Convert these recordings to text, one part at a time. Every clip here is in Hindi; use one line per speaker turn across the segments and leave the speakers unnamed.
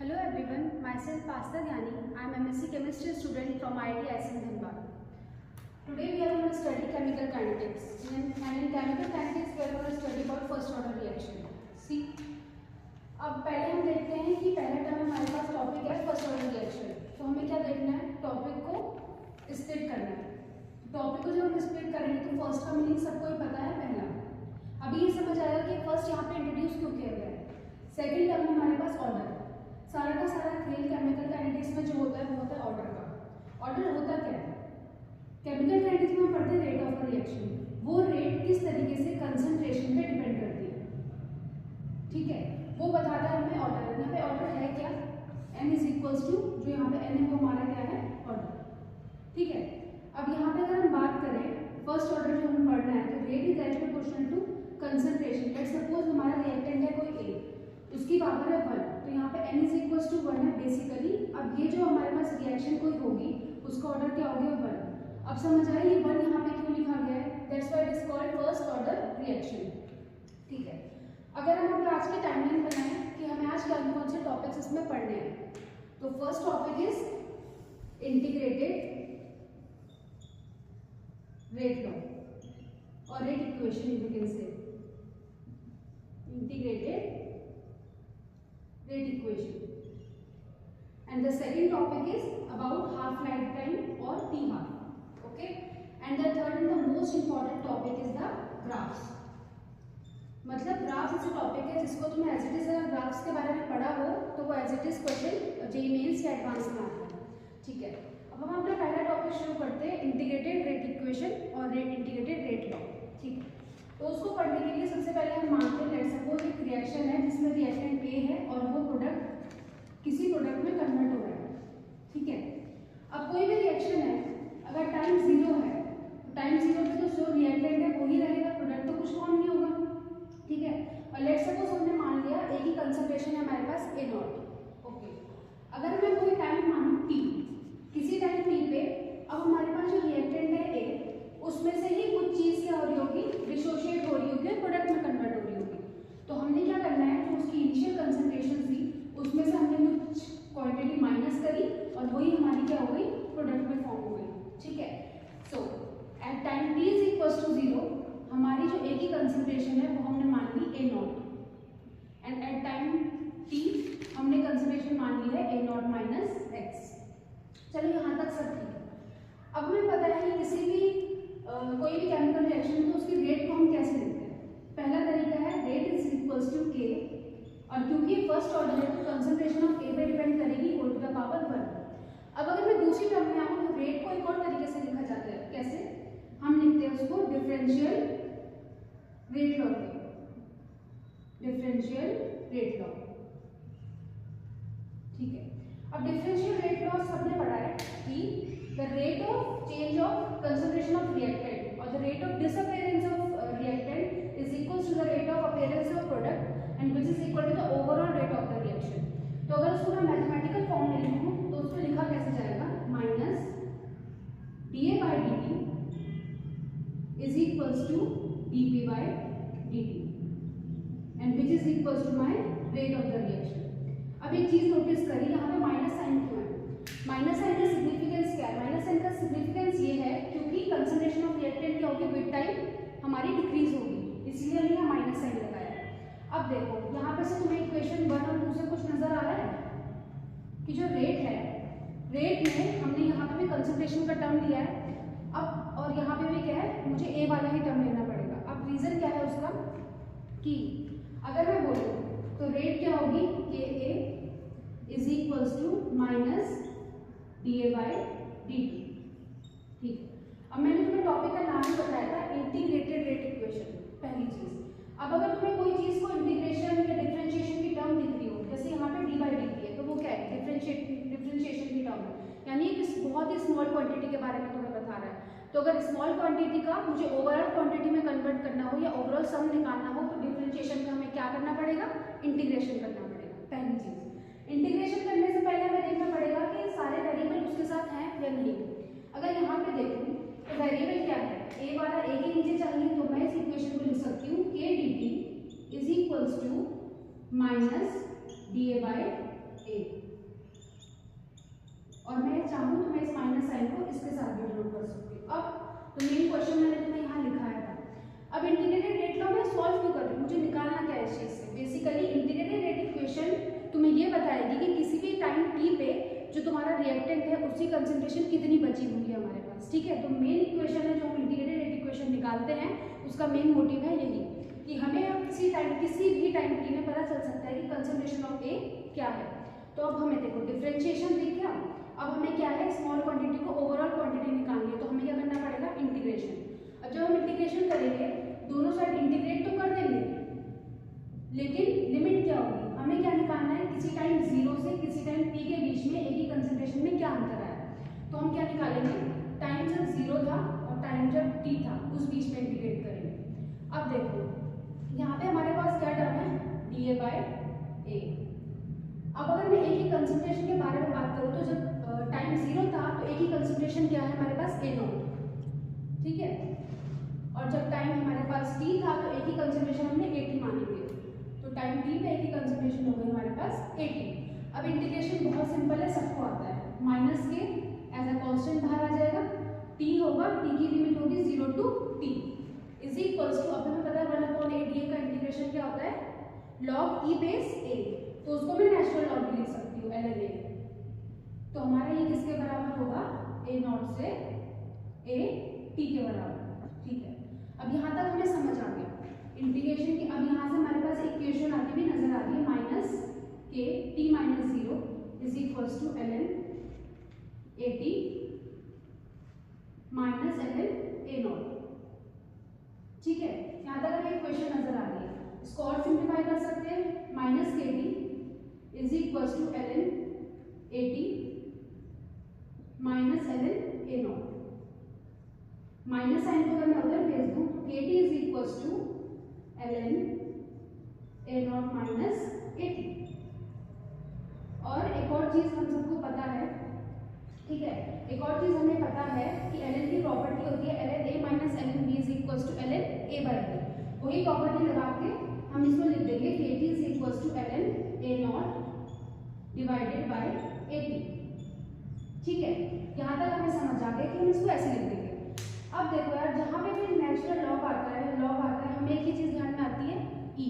Hello everyone, myself Pasta Gyani. I am MSc Chemistry student from IIT ISM Dhanbad. Today we are going to study chemical kinetics. And in chemical kinetics we are going to study about first order reaction. See, अब पहले हम देखते हैं कि पहला टर्म हमारे पास टॉपिक है फर्स्ट ऑर्डर रिएक्शन. तो हमें क्या देखना है, टॉपिक को स्प्लिट करना है. टॉपिक को जब हम स्प्लिट करेंगे तो फर्स्ट का मीनिंग सबको ही पता है पहला. अभी ये समझ आएगा कि फर्स्ट यहाँ पे इंट्रोड्यूस क्यों किया गया है. सेकेंड टर्म हमारे पास ऑर्डर. सारा का सारा खेल केमिकल काइनेटिक्स में जो होता है वो होता है ऑर्डर का. ऑर्डर होता क्या है, केमिकल काइनेटिक्स में हम पढ़ते हैं रेट ऑफ रिएक्शन. वो रेट किस तरीके से कंसंट्रेशन पे डिपेंड करती है, ठीक है, वो बताता है हमें ऑर्डर. यहाँ पे ऑर्डर है क्या, n इज इक्वल्स टू, जो यहाँ पे n है वो हमारा क्या है, ऑर्डर, ठीक है. अब यहाँ पे अगर हम बात करें फर्स्ट ऑर्डर जो हमें पढ़ना है तो rate is directly proportional to concentration. Let's suppose हमारा रिएक्टेंट है कोई A, उसकी पावर है 1, तो यहाँ पे n इज इक्वल्स टू 1 है बेसिकली. अब ये जो हमारे पास रिएक्शन कोई होगी उसका ऑर्डर क्या हो गया, 1. अब समझ आए ये 1 यहाँ पे क्यों लिखा गया है, that's why it is called first order reaction, ठीक है. अगर हम अपने आज की टाइमलाइन बनाएं कि हमें आज कौन कौन से टॉपिक्स इसमें पढ़ने हैं, तो first topic is integrated rate law और rate equation. You can say integrated rate equation, and the second topic is about half lifetime or T half, okay, and the third and the most important topic is the graphs. मतलब ग्राफ्स ऐसे टॉपिक है जिसको तुम्हें एज इट इज अगर ग्राफ्स के बारे में पढ़ा हो तो वो as it is question JEE Mains या एडवांस में आता है, ठीक है. अब हम अपना पहला टॉपिक शुरू करते हैं, इंटीग्रेटेड रेट इक्वेशन और इंटीग्रेटेड रेट लॉ, ठीक है. तो उसको पढ़ने के लिए सबसे पहले हम मानते हैं लेट्स सपोज एक रिएक्शन है जिसमें रिएक्टेंट A है और वो प्रोडक्ट किसी प्रोडक्ट में कन्वर्ट हो रहा है, ठीक है. अब कोई भी रिएक्शन है अगर टाइम 0 है तो टाइम 0 पे तो जो रिएक्टेंट है वो ही रहेगा, प्रोडक्ट तो कुछ फॉर्म नहीं होगा, ठीक है. और लेट्स सपोज हमने मान लिया A की कंसंट्रेशन है हमारे पास A0, ओके. अगर मैं कोई टाइम मानूं T, किसी टाइम T पे अब हमारे पास जो रिएक्टेंट है A उसमें से ही कुछ चीज क्या हो रही होगी, डिसोशिएट हो रही होगी, प्रोडक्ट में कन्वर्ट हो रही होगी. तो हमने क्या करना है, जो उसकी इनिशियल कंसंट्रेशन थी उसमें से हमने कुछ क्वांटिटी माइनस करी और वही हमारी क्या हो गई, प्रोडक्ट में फॉर्म हो गई, ठीक है. So at time t is equals to 0 हमारी जो A की कंसंट्रेशन है वो हमने मान ली A0, and at time t हमने कंसंट्रेशन मान ली है A0 माइनस x. चलो यहाँ तक सब ठीक है. अब हमें पता है कि किसी भी कोई भी केमिकल रिएक्शन में तो उसकी रेट को हम कैसे लिखते हैं. पहला तरीका है rate is equals to K, और क्योंकि फर्स्ट ऑर्डर है तो कंसंट्रेशन ऑफ A पे डिपेंड करेगी होल टू द पावर 1. अब अगर मैं दूसरी टर्म में आऊँ तो रेट को एक और तरीके से लिखा जाता है, कैसे, हम लिखते हैं उसको differential rate law, differential rate law, ठीक है. अब डिफरेंशियल रेट लॉ सबने पढ़ा है कि the rate of change of concentration of reactant or the rate of disappearance of reactant is equals to the rate of appearance of product and which is equal to the overall rate of the reaction. तो अगर उसको मैं मैथमेटिकल फॉर्म में लिखूं तो उसको लिखा कैसे जाएगा, minus dA by dt is equals to dP by dt and which is equals to my rate of the reaction. अब एक चीज नोटिस करिए, यहाँ पे माइनस साइन क्यों है. माइनस साइन का सिग्निफिकेंस क्या है, माइनस साइन का सिग्निफिकेंस ये है क्योंकि कंसंट्रेशन ऑफ रिएक्टेंट क्या होगी, विद टाइम हमारी डिक्रीज होगी, इसलिए हमने यहाँ माइनस साइन लगाया है. अब देखो यहाँ पे से तुम्हें इक्वेशन 1 और 2 से कुछ नजर आ रहा है कि जो रेट है, रेट में हमने यहाँ पे भी कंसंट्रेशन का टर्म लिया है. अब और यहाँ पे भी क्या है, मुझे ए वाला ही टर्म लेना पड़ेगा. अब रीजन क्या है उसका, कि अगर मैं बोलूँ तो रेट क्या होगी, k A is equals to minus dA by dt, ठीक है. अब मैंने तुम्हें टॉपिक का नाम बताया था इंटीग्रेटेड रेट इक्वेशन, पहली चीज. अब अगर तुम्हें कोई चीज को इंटीग्रेशन या डिफरेंशिएशन की टर्म दिख रही हो, जैसे यहाँ पे d by dt है तो वो क्या है, डिफरेंशिएशन की टर्म है, यानी एक बहुत ही स्मॉल क्वांटिटी के बारे में तुम्हें बता रहा है. तो अगर स्मॉल क्वांटिटी का मुझे ओवरऑल क्वांटिटी में कन्वर्ट करना हो या ओवरऑल सम निकालना हो तो डिफरेंशिएशन का हमें क्या करना पड़ेगा, इंटीग्रेशन करना पड़ेगा, पहली चीज. इंटीग्रेशन करने से पहले हमें देखना पड़ेगा कि सारे वेरिएबल उसके साथ हैं या नहीं. अगर यहाँ पे देखूं तो वेरिएबल क्या है, a वाला a के नीचे चाहिए तो मैं इस इक्वेशन को लिख सकती हूँ k dt is equals to minus dA by a. और मैं चाहूँ तो मैं इस माइनस साइन को इसके साथ भी डिनोट कर सकती हूँ। अब तो मेन क्वेश्चन मैंने तुम्हें यहाँ लिखाया था। अब इंटीग्रेटेड रेट लॉ मैं सॉल्व क्यों कर रही हूँ, मुझे निकालना क्या है इस चीज़ से। बेसिकली इंटीग्रेटेड रेट इक्वेशन तुम्हें ये बताएगी कि किसी भी टाइम t पे जो तुम्हारा रिएक्टेंट है उसकी कंसंट्रेशन कितनी बची हुई है हमारे पास, ठीक है। तो मेन इक्वेशन है जो हम इंटीग्रेटेड रेट इक्वेशन निकालते हैं, उसका मेन मोटिव है यही कि हमें अब किसी भी टाइम t में पता चल सकता है कि कंसंट्रेशन ऑफ A क्या है। तो अब हमें देखो डिफरेंशिएशन दिख गया। अब हमें क्या है, स्मॉल क्वांटिटी को ओवरऑल क्वांटिटी निकालनी है, तो हमें क्या करना पड़ेगा, इंटीग्रेशन। अब जब हम इंटीग्रेशन करेंगे दोनों साइड इंटीग्रेट तो कर देंगे, लेकिन लिमिट क्या होगी, हमें क्या निकालना है, किसी टाइम 0 से किसी टाइम t के बीच में एक ही कंसंट्रेशन में क्या अंतर आया। तो हम क्या निकालेंगे, टाइम जब 0 था और टाइम जब t था उस बीच में इंटीग्रेट करेंगे। अब देखो यहाँ पे हमारे पास क्या टर्म है, dA/A। अब अगर मैं एक ही कंसंट्रेशन के बारे में बात करूँ तो जब टाइम 0 था तो एक ही कंसंट्रेशन क्या है हमारे पास, A0, ठीक है। और जब टाइम हमारे पास t था तो एक ही कंसंट्रेशन हमने AT मानेंगे, तो टाइम t पे एक ही कंसंट्रेशन हो गई हमारे पास AT। अब इंटीग्रेशन बहुत सिंपल है, सबको आता है, माइनस के एज अ कांस्टेंट बाहर आ जाएगा, t होगा, t की लिमिट होगी 0 to t is equals to, अब हमें पता है 1/ADA का इंटीग्रेशन क्या होता है, log e बेस a, तो उसको मैं नेचुरल लॉग भी लिख सकती हूँ ln a। तो हमारा ये किसके बराबर होगा, A0 से AT के बराबर, ठीक है। अब यहाँ तक हमें समझ आ गया इंटीग्रेशन की। अब यहाँ से हमारे पास इक्वेशन आगे भी नजर आ रही है, माइनस के t minus 0 is equals to ln AT minus ln A0, ठीक है। यहाँ तक हमें इक्वेशन नजर आ रही है, इसको और सिंप्लीफाई कर सकते हैं, माइनस के T is equals to ln AT minus ln A0। Minus sign को अगर मैं उधर भेज दूं तो K T is equals to ln A0 minus AT। और एक और चीज हम सबको पता है, ठीक है, एक और चीज हमें पता है कि ln की प्रॉपर्टी होती है ln A minus ln B is equals to ln A/B। वही प्रॉपर्टी लगा के हम इसको लिख देंगे K T is equals to ln A0 divided by AT, ठीक है। यहाँ तक हमें समझ आ गया कि हम इसको ऐसे लिख देंगे। अब देखो यार, जहाँ पे भी नेचुरल लॉग आता है हमें एक ही चीज ध्यान में आती है, e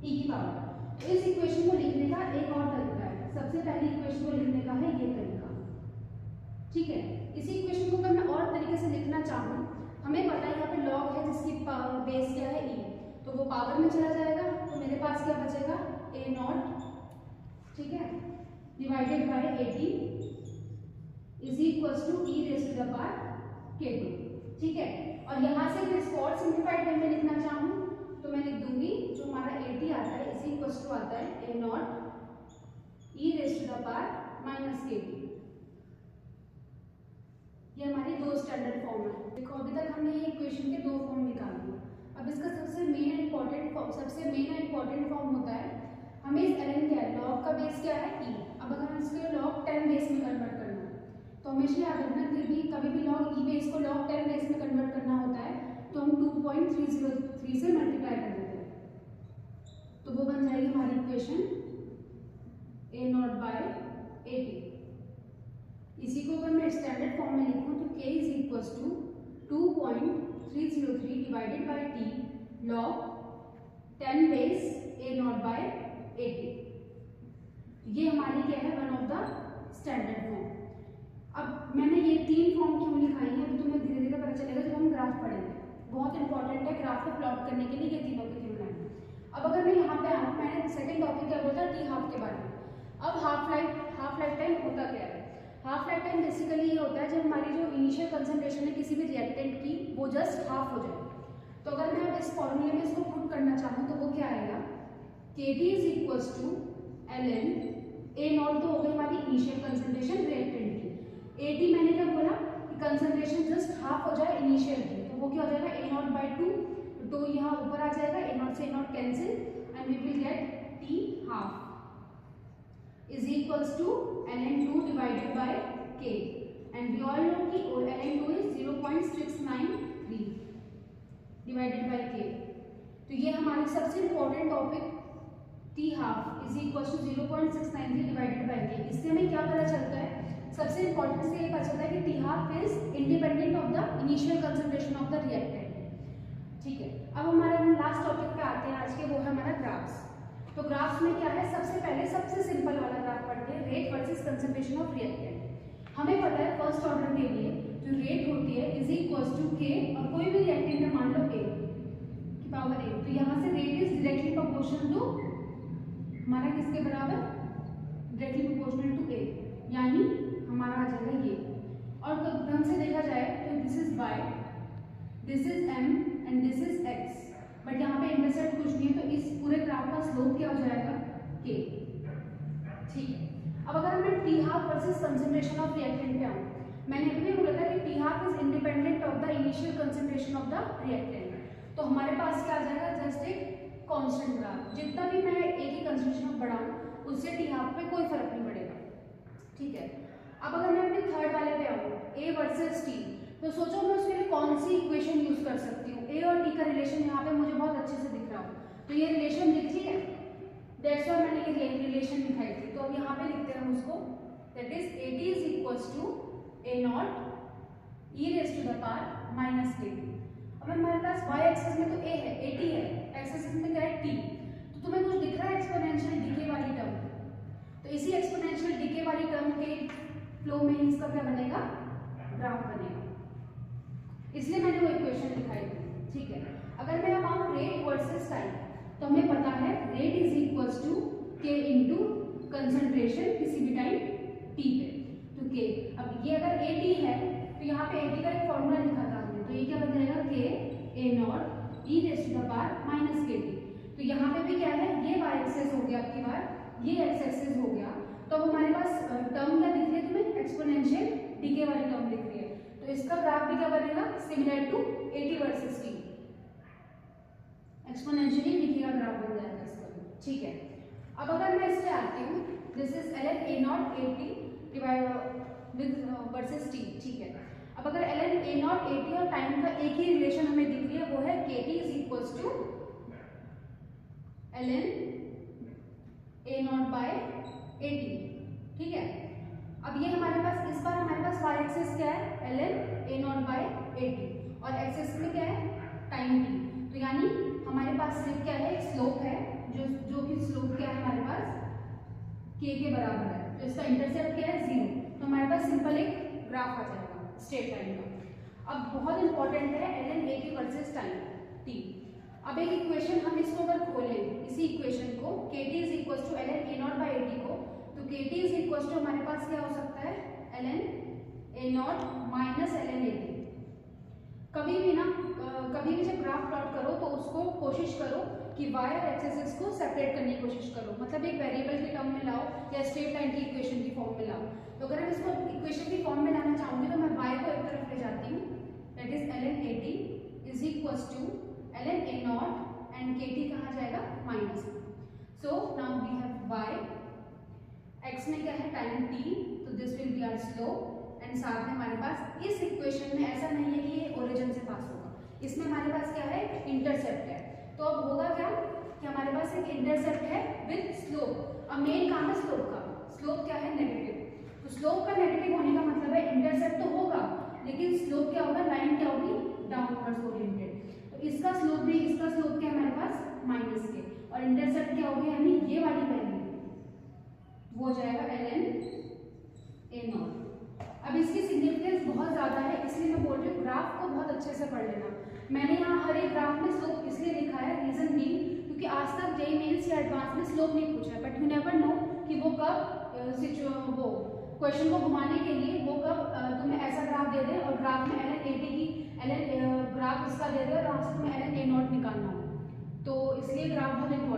की पावर। तो इस इक्वेशन को लिखने का एक और तरीका है, सबसे पहले इक्वेशन को लिखने का है ये तरीका, ठीक है। इसी इक्वेशन को अगर मैं और तरीके से लिखना चाहूँ, हमें पता है यहाँ पे लॉग है जिसकी बेस क्या है e, तो वो पावर में चला जाएगा, तो मेरे पास क्या बचेगा, A0, ठीक है, divided by AT is equals to e raise to the power k2, ठीक है। और यहाँ से अगर इसको और सिंप्लीफाइड वे में लिखना चाहूँ तो मैं लिख दूंगी, जो हमारा AT आता है इसी इक्वल्स टू आता है A0 e raise to the power minus k2। ये हमारी दो स्टैंडर्ड फॉर्म है। देखो अभी तक हमने ये इक्वेशन के दो फॉर्म निकाल दिए। अब इसका सबसे मेन इंपॉर्टेंट फॉर्म होता है, हमें इस ln क्या है, लॉग का बेस क्या है e। अब अगर हम इसके लॉग 10 बेस में कन्वर्ट करना है तो हमेशा याद रखना, कभी भी लॉग e बेस को लॉग 10 बेस में कन्वर्ट करना होता है तो हम 2.303 से मल्टीप्लाई कर देते हैं, तो वो बन जाएगी हमारी इक्वेशन A0 बाय AT। इसी को अगर मैं स्टैंडर्ड फॉर्म में लिखूं तो k is equals to 2.303 divided by t log 10 base A0 by AT। ये हमारी क्या है, one of the standard form. अब मैंने ये तीन फॉर्म क्यों लिखाई है अभी तुम्हें धीरे धीरे पता चलेगा जब हम ग्राफ पढ़ेंगे, बहुत इंपॉर्टेंट है ग्राफ को प्लॉट करने के लिए ये तीनों की तीनों लाइन। अब अगर मैं यहाँ पे आऊँ, मैंने सेकंड टॉपिक क्या बोला था, टी हाफ के बारे में। अब हाफ लाइफ टाइम होता क्या है, हाफ लाइफ टाइम बेसिकली ये होता है जब हमारी जो इनिशियल कंसंट्रेशन है किसी भी रिएक्टेंट की वो जस्ट हाफ हो जाए। तो अगर मैं अब इस फॉर्मूले में इसको पुट करना चाहूँ तो वो क्या आएगा, K T is equals to ln A0 तो हो गई हमारी इनिशियल कंसंट्रेशन रिएक्टेंट की, AT मैंने क्या बोला कि कंसंट्रेशन जस्ट हाफ हो जाए इनिशियल की, तो वो क्या हो जाएगा A0 बाय 2, तो यहाँ ऊपर आ जाएगा, A0 से A0 cancel and we will get T half is equals to ln2 divided by k, and we all know कि ln2 is 0.693 divided by k। तो ये हमारी सबसे important topic t half is equals to 0.693 divided by k। इससे हमें क्या पता चलता है, सबसे इंपॉर्टेंट से ये पता चलता है कि T half is independent of the initial concentration of the reactant. ठीक है, अब हमारा हम लास्ट टॉपिक पे आते हैं आज के, वो है हमारा ग्राफ्स। तो ग्राफ्स में क्या है, सबसे पहले सबसे सिंपल वाला ग्राफ पढ़ते हैं, rate versus concentration of reactant. हमें पता है फर्स्ट ऑर्डर के लिए जो रेट होती है इज इक्वल टू के, और कोई भी रिएक्टेंट है मान लो ए की पावर ए, तो यहाँ से rate is directly proportional to हमारा किसके बराबर, डायरेक्टली प्रोपोर्शनल टू ए, यानी हमारा आ जाएगा ये। और ढंग से देखा जाए तो this is Y, this is M and this is X, but यहाँ पे इंटरसेप्ट कुछ नहीं है, तो इस पूरे ग्राफ का स्लोप क्या हो जाएगा, के। ठीक है, अब अगर मैं T half versus concentration of reactant पे आऊँ, मैंने अभी भी बोला था कि T half is independent of the initial concentration of the reactant, तो हमारे पास क्या आ जाएगा, जस्ट एक कांस्टेंट ग्राफ। जितना भी मैं एक ही कंसंट्रेशन बढ़ाऊँ उससे टी हाफ पे कोई फर्क नहीं पड़ेगा। ठीक है, अब अगर मैं अपने थर्ड वाले पे आऊँ, ए वर्सेस टी, तो सोचो मैं उसके लिए कौन सी इक्वेशन यूज कर सकती हूँ। ए और टी का रिलेशन यहाँ पे मुझे बहुत अच्छे से दिख रहा हो, तो ये रिलेशन दिख रही है, दैट्स व्हाई मैंने ये रिलेशन दिखाई थी। तो अब यहाँ पे लिखते हैं हम उसको, that is A T is equals to A not E raise to the power minus के टी। अब हमारे पास वाई एक्सिस में तो ए है, ए टी है, एक्स एक्सिस में क्या है, टी। तो तुम्हें कुछ दिख रहा है एक्सपोनेंशियल डिके वाली टर्म, तो इसी एक्सपोनेंशियल डिके वाली टर्म के फ्लो में ही इसका क्या बनेगा, ग्राफ बनेगा, इसलिए मैंने वो इक्वेशन दिखाई थी। ठीक है, अगर मैं अब आऊँ रेट वर्सेस टाइम, तो हमें पता है रेट इज इक्वल्स टू के इंटू कंसंट्रेशन किसी भी टाइम टी पे, तो के। अब ये अगर ए टी है तो यहाँ पे ए टी का एक फॉर्मूला लिखा था हमने, तो ये क्या बन जाएगा, k A not E raise to the power minus के टी। तो यहाँ पे भी क्या है, ये वाई एक्सेस हो गया आपकी बार, ये एक्स एक्सेस हो गया, तो अब हमारे पास टर्म क्या दिख रही है तुम्हें, एक्सपोनेंशियल डिके वाली टर्म दिख रही है, तो इसका ग्राफ भी क्या बनेगा, similar to A T versus T, exponentially decay का ग्राफ बन जाएगा इसका। ठीक है, अब अगर मैं इस पे आती हूँ, this is L N A not A T divide with versus T. ठीक है, अब अगर L N A not A T और टाइम का एक ही रिलेशन हमें दिख रही है, वो है K T is equals to L N A not by A T. ठीक है, अब ये हमारे पास इस बार हमारे पास वाई एक्सिस क्या है, L N A not by A T, और एक्स एक्सिस में क्या है, टाइम टी। तो यानी हमारे पास सिर्फ क्या है, स्लोप है, जो कि स्लोप क्या है हमारे पास, के बराबर है, तो इसका इंटरसेप्ट क्या है, 0। तो हमारे पास सिंपल एक ग्राफ आ जाएगा स्ट्रेट लाइन का। अब बहुत इंपॉर्टेंट है L N A T versus time T. अब एक इक्वेशन हम इसको अगर खोलें, इसी इक्वेशन को, K T is equal to L N A not by A T को, तो K T is equal to हमारे पास क्या हो सकता है, L N A not minus L N A T. कभी भी ना कभी भी जब ग्राफ प्लॉट करो तो उसको कोशिश करो कि वाई और एक्स एक्सिस को सेपरेट करने की कोशिश करो, मतलब एक वेरिएबल के टर्म में लाओ या स्ट्रेट लाइन की इक्वेशन की फॉर्म में लाओ। तो अगर मैं इसको इक्वेशन की फॉर्म में लाना चाहूँगी तो मैं वाई को एक तरफ ले जाती हूँ, that is L N A T is equal to L N A not and K T कहाँ जाएगा, minus. So now we have Y, X में क्या है, टाइम टी, तो this will be our slope, and साथ में हमारे पास इस इक्वेशन में ऐसा नहीं है कि ये ओरिजिन से पास होगा, इसमें हमारे पास क्या है, इंटरसेप्ट है। तो अब होगा क्या कि हमारे पास एक इंटरसेप्ट है विद स्लोप। अब मेन काम है स्लोप का, स्लोप क्या है, नेगेटिव। तो स्लोप का नेगेटिव होने का मतलब है इंटरसेप्ट तो होगा लेकिन स्लोप क्या होगा, लाइन क्या होगी, डाउनवर्ड्स ओरिएंटेड। तो इसका स्लोप भी, इसका स्लोप क्या है हमारे पास, माइनस के, और इंटरसेप्ट क्या होगी, यानी ये वाली वैल्यू वो हो जाएगा एल एन ए नॉट। अब इसकी सिग्निफिकेंस बहुत ज़्यादा है, इसलिए मैं बोल रही हूँ ग्राफ को बहुत अच्छे से पढ़ लेना। मैंने यहाँ हर एक ग्राफ में स्लोप इसलिए लिखा है, रीजन भी क्योंकि आज तक जेईई मेंस या एडवांस में स्लोप नहीं पूछा है, बट यू नेवर नो कि वो कब वो क्वेश्चन को घुमाने के लिए वो कब तुम्हें ऐसा ग्राफ दे दे और ग्राफ में एल एन ए टी की ग्राफ इसका दे दे और वहाँ से तुम्हें एल एन ए नॉट निकालना हो, तो इसलिए ग्राफ बहुत इंपॉर्टेंट